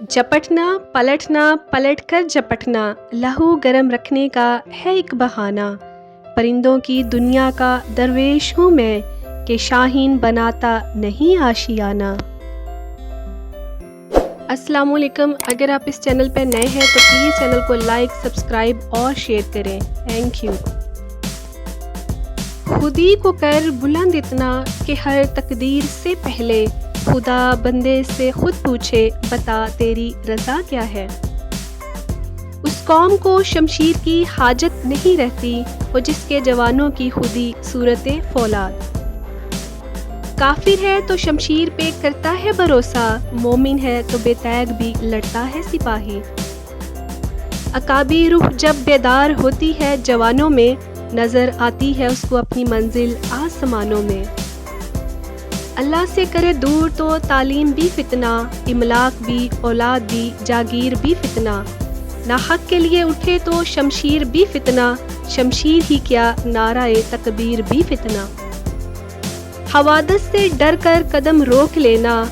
جپٹنا پلٹ کر جپٹنا لہو گرم رکھنے کا ہے ایک بہانہ۔ پرندوں کی دنیا کا درویش ہوں میں کہ شاہین بناتا نہیں آشیانہ۔ السلام علیکم، اگر آپ اس چینل پہ نئے ہیں تو پلیز چینل کو لائک، سبسکرائب اور شیئر کریں، تھینک یو۔ خودی کو کر بلند اتنا کہ ہر تقدیر سے پہلے خدا بندے سے خود پوچھے بتا تیری رضا کیا ہے۔ اس قوم کو شمشیر کی حاجت نہیں رہتی وہ جس کے جوانوں کی خودی صورت فولاد۔ کافر ہے تو شمشیر پہ کرتا ہے بھروسہ، مومن ہے تو بے تیغ بھی لڑتا ہے سپاہی۔ عقابی روح جب بیدار ہوتی ہے جوانوں میں، نظر آتی ہے اس کو اپنی منزل آسمانوں میں۔ اللہ سے کرے دور تو تعلیم بھی فتنہ، املاک بھی، اولاد بھی، جاگیر بھی فتنہ۔ ناحق کے لیے اٹھے تو شمشیر بھی فتنہ، شمشیر ہی کیا نعرہ تکبیر بھی فتنہ۔ حوادث سے ڈر کر قدم روک لینا،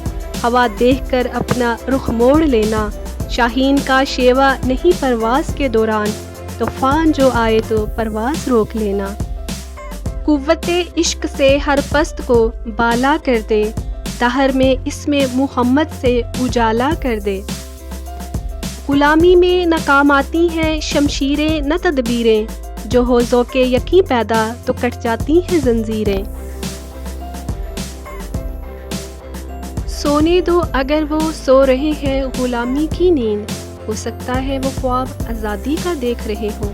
ہوا دیکھ کر اپنا رخ موڑ لینا۔ شاہین کا شیوا نہیں پرواز کے دوران، طوفان جو آئے تو پرواز روک لینا۔ قوت عشق سے ہر پست کو بالا کر دے، دہر میں اسم محمد سے اجالا کر دے۔ غلامی میں ناکام آتی ہیں شمشیریں نہ تدبیریں، جو ہو ذوق یقین پیدا تو کٹ جاتی ہیں زنجیریں۔ سونے دو اگر وہ سو رہے ہیں غلامی کی نیند، ہو سکتا ہے وہ خواب آزادی کا دیکھ رہے ہوں۔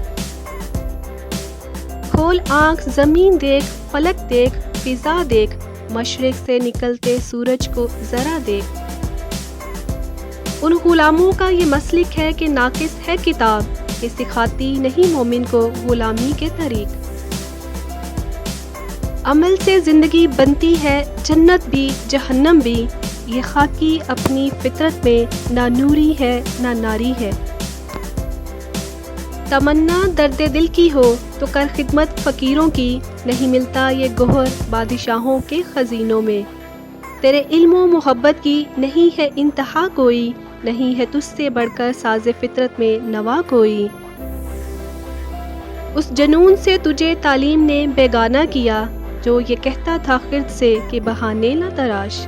کھول آنکھ زمین دیکھ، فلک دیکھ، فضا دیکھ، مشرق سے نکلتے سورج کو ذرا دیکھ۔ ان غلاموں کا یہ مسلک ہے کہ ناقص ہے کتاب، یہ سکھاتی نہیں مومن کو غلامی کے طریق۔ عمل سے زندگی بنتی ہے جنت بھی جہنم بھی، یہ خاکی اپنی فطرت میں نہ نوری ہے نہ ناری ہے۔ تمنا درد دل کی ہو تو کر خدمت فقیروں کی، نہیں ملتا یہ گوہر بادشاہوں کے خزینوں میں۔ تیرے علم و محبت کی نہیں ہے انتہا کوئی، نہیں ہے تجھ سے بڑھ کر ساز فطرت میں نوا کوئی۔ اس جنون سے تجھے تعلیم نے بیگانہ کیا، جو یہ کہتا تھا خرد سے کہ بہانے نہ تراش۔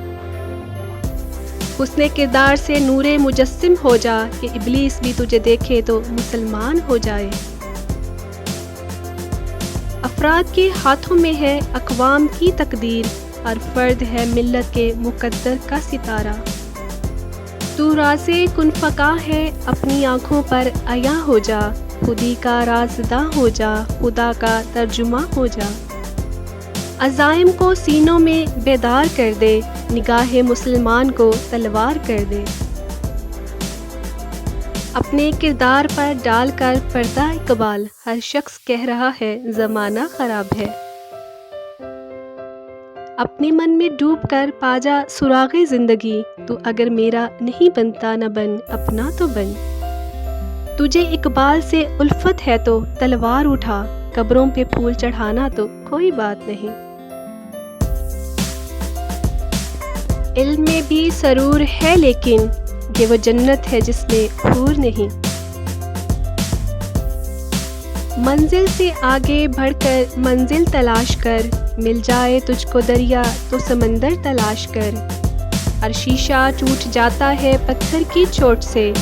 حسن کردار سے نور مجسم ہو جا کہ ابلیس بھی تجھے دیکھے تو مسلمان ہو جائے۔ افراد کے ہاتھوں میں ہے اقوام کی تقدیر، ہر فرد ہے ملت کے مقدر کا ستارہ۔ تو راز کن فکا ہے اپنی آنکھوں پر عیاں ہو جا، خودی کا رازداں ہو جا، خدا کا ترجمہ ہو جا۔ عزائم کو سینوں میں بیدار کر دے، نگاہ مسلمان کو تلوار کر دے۔ اپنے کردار پر ڈال کر پردہ اقبال، ہر شخص کہہ رہا ہے زمانہ خراب ہے۔ اپنے من میں ڈوب کر پا جا سراغ زندگی، تو اگر میرا نہیں بنتا نہ بن اپنا تو بن۔ تجھے اقبال سے الفت ہے تو تلوار اٹھا، قبروں پہ پھول چڑھانا تو کوئی بات نہیں۔ علم میں بھی سرور ہے لیکن یہ وہ جنت ہے جس میں حور نہیں۔ منزل سے آگے بڑھ کر منزل تلاش کر، مل جائے تجھ کو دریا تو سمندر تلاش کر۔ ہر شیشہ ٹوٹ جاتا ہے پتھر کی چوٹ سے،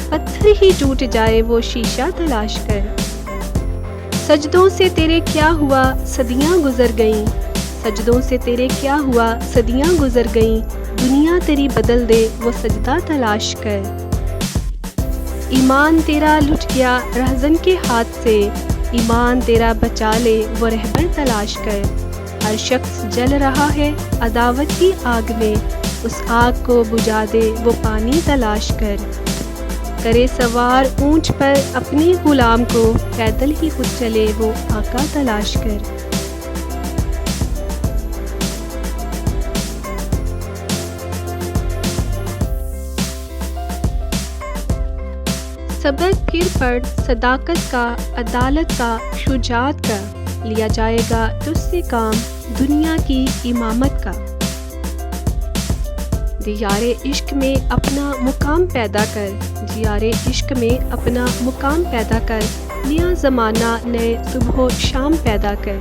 پتھر ہی ٹوٹ جائے وہ شیشہ تلاش کر۔ سجدوں سے تیرے کیا ہوا صدیاں گزر گئیں، سجدوں سے تیرے کیا ہوا صدیاں گزر گئیں، دنیا تیری بدل دے وہ سجدہ تلاش کر۔ ایمان تیرا لٹ گیا رہزن کے ہاتھ سے، ایمان تیرا بچا لے وہ رہبر تلاش کر۔ ہر شخص جل رہا ہے عداوت کی آگ میں، اس آگ کو بجھا دے وہ پانی تلاش کر۔ کرے سوار اونٹ پر اپنی غلام کو، پیدل ہی خود چلے وہ آقا تلاش کر۔ سبق پھر پڑھ صداقت کا، عدالت کا، شجاعت کا، لیا جائے گا تجھ سے کام دنیا کی امامت کا۔ دیار عشق میں اپنا مقام پیدا کر، دیار عشق میں اپنا مقام پیدا کر، نیا زمانہ نئے صبح و شام پیدا کر۔